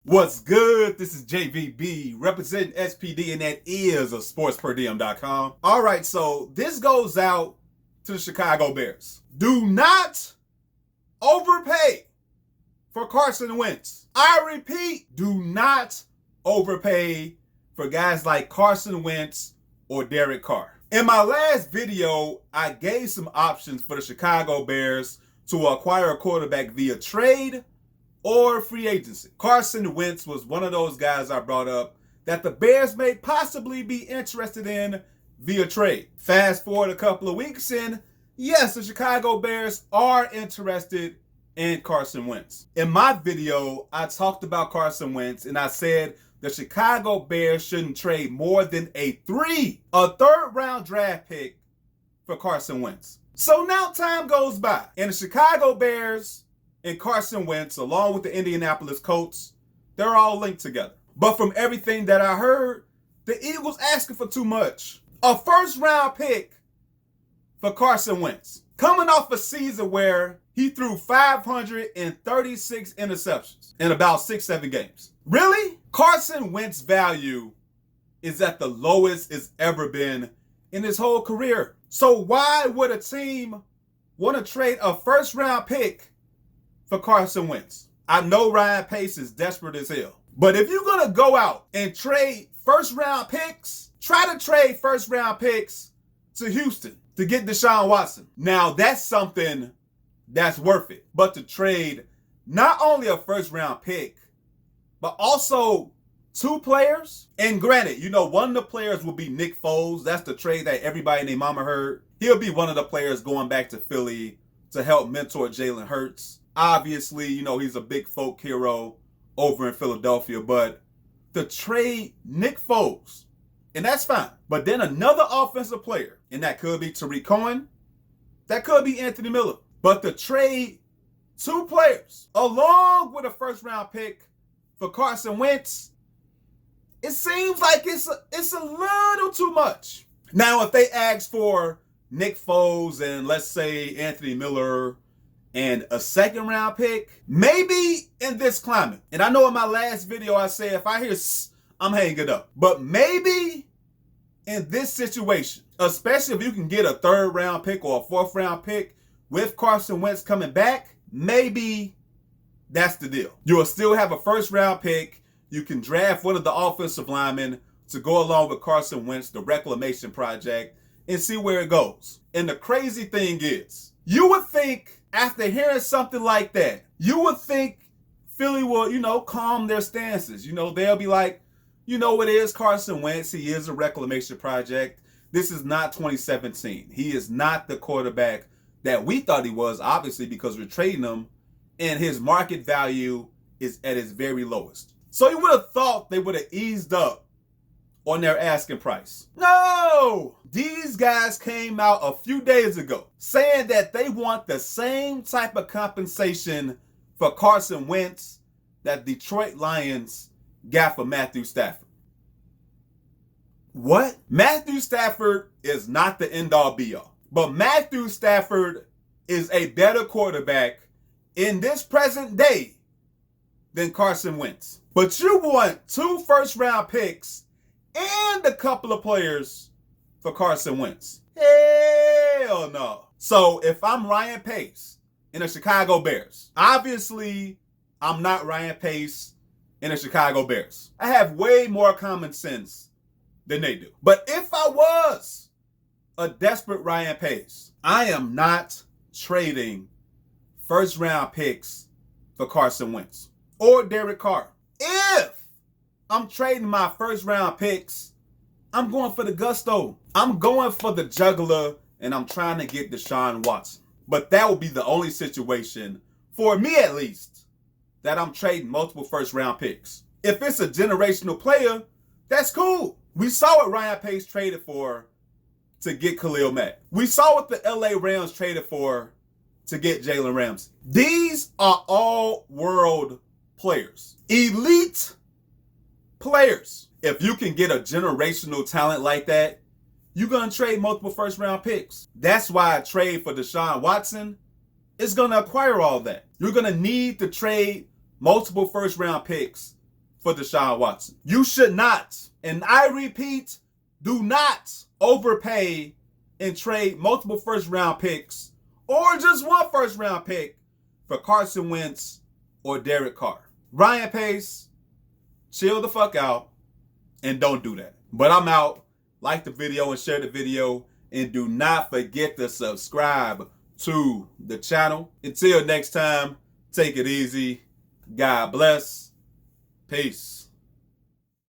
What's good? This is JVB representing SPD, and that is of sportsperdiem.com. All right, so this goes out to the Chicago Bears. Do not overpay for Carson Wentz. I repeat, do not overpay for guys like Carson Wentz or Derek Carr. In my last video, I gave some options for the Chicago Bears to acquire a quarterback via trade or free agency. Carson Wentz was one of those guys I brought up that the Bears may possibly be interested in via trade. Fast forward a couple of weeks and yes, the Chicago Bears are interested in Carson Wentz. In my video, I talked about Carson Wentz and I said the Chicago Bears shouldn't trade more than a third round draft pick for Carson Wentz. So now time goes by and the Chicago Bears and Carson Wentz, along with the Indianapolis Colts, they're all linked together. But from everything that I heard, the Eagles asking for too much. A first round pick for Carson Wentz, coming off a season where he threw 536 interceptions in about 6-7 games. Really? Carson Wentz's value is at the lowest it's ever been in his whole career. So why would a team want to trade a first round pick for Carson Wentz? I know Ryan Pace is desperate as hell, but if you're going to go out and trade first round picks, try to trade first round picks to Houston to get Deshaun Watson. Now that's something that's worth it. But to trade not only a first round pick, but also 2 players. And granted, one of the players will be Nick Foles. That's the trade that everybody and their mama heard. He'll be one of the players going back to Philly to help mentor Jalen Hurts. Obviously, he's a big folk hero over in Philadelphia, but the trade Nick Foles, and that's fine. But then another offensive player, and that could be Tariq Cohen, that could be Anthony Miller. But the trade 2 players along with a first round pick for Carson Wentz, it seems like it's a little too much. Now, if they ask for Nick Foles and let's say Anthony Miller and a second round pick, maybe in this climate. And I know in my last video I said if I hear I'm hanging it up. But maybe in this situation, especially if you can get a 3rd round pick or a 4th round pick with Carson Wentz coming back, maybe that's the deal. You will still have a 1st round pick. You can draft one of the offensive linemen to go along with Carson Wentz, the reclamation project, and see where it goes. And the crazy thing is, you would think after hearing something like that, you would think Philly will, calm their stances. They'll be like, it is Carson Wentz. He is a reclamation project. This is not 2017. He is not the quarterback that we thought he was, obviously, because we're trading him, and his market value is at its very lowest. So you would have thought they would have eased up on their asking price. No! These guys came out a few days ago saying that they want the same type of compensation for Carson Wentz that Detroit Lions got for Matthew Stafford. What? Matthew Stafford is not the end-all be-all. But Matthew Stafford is a better quarterback in this present day than Carson Wentz. But you want 2 first-round picks and a couple of players for Carson Wentz. Hell no. So if I'm Ryan Pace in the Chicago Bears, obviously I'm not Ryan Pace in the Chicago Bears. I have way more common sense than they do. But if I was a desperate Ryan Pace, I am not trading first round picks for Carson Wentz or Derek Carr. If I'm trading my first round picks, I'm going for the gusto. I'm going for the juggler, and I'm trying to get Deshaun Watson. But that would be the only situation, for me at least, that I'm trading multiple first round picks. If it's a generational player, that's cool. We saw what Ryan Pace traded for to get Khalil Mack. We saw what the LA Rams traded for to get Jalen Ramsey. These are all world players. Elite players. If you can get a generational talent like that, you're going to trade multiple first round picks. That's why a trade for Deshaun Watson is going to acquire all that. You're going to need to trade multiple first round picks for Deshaun Watson. You should not, and I repeat, do not overpay and trade multiple first-round picks or just one first-round pick for Carson Wentz or Derek Carr. Ryan Pace, chill the fuck out and don't do that. But I'm out. Like the video and share the video. And do not forget to subscribe to the channel. Until next time, take it easy. God bless. Peace.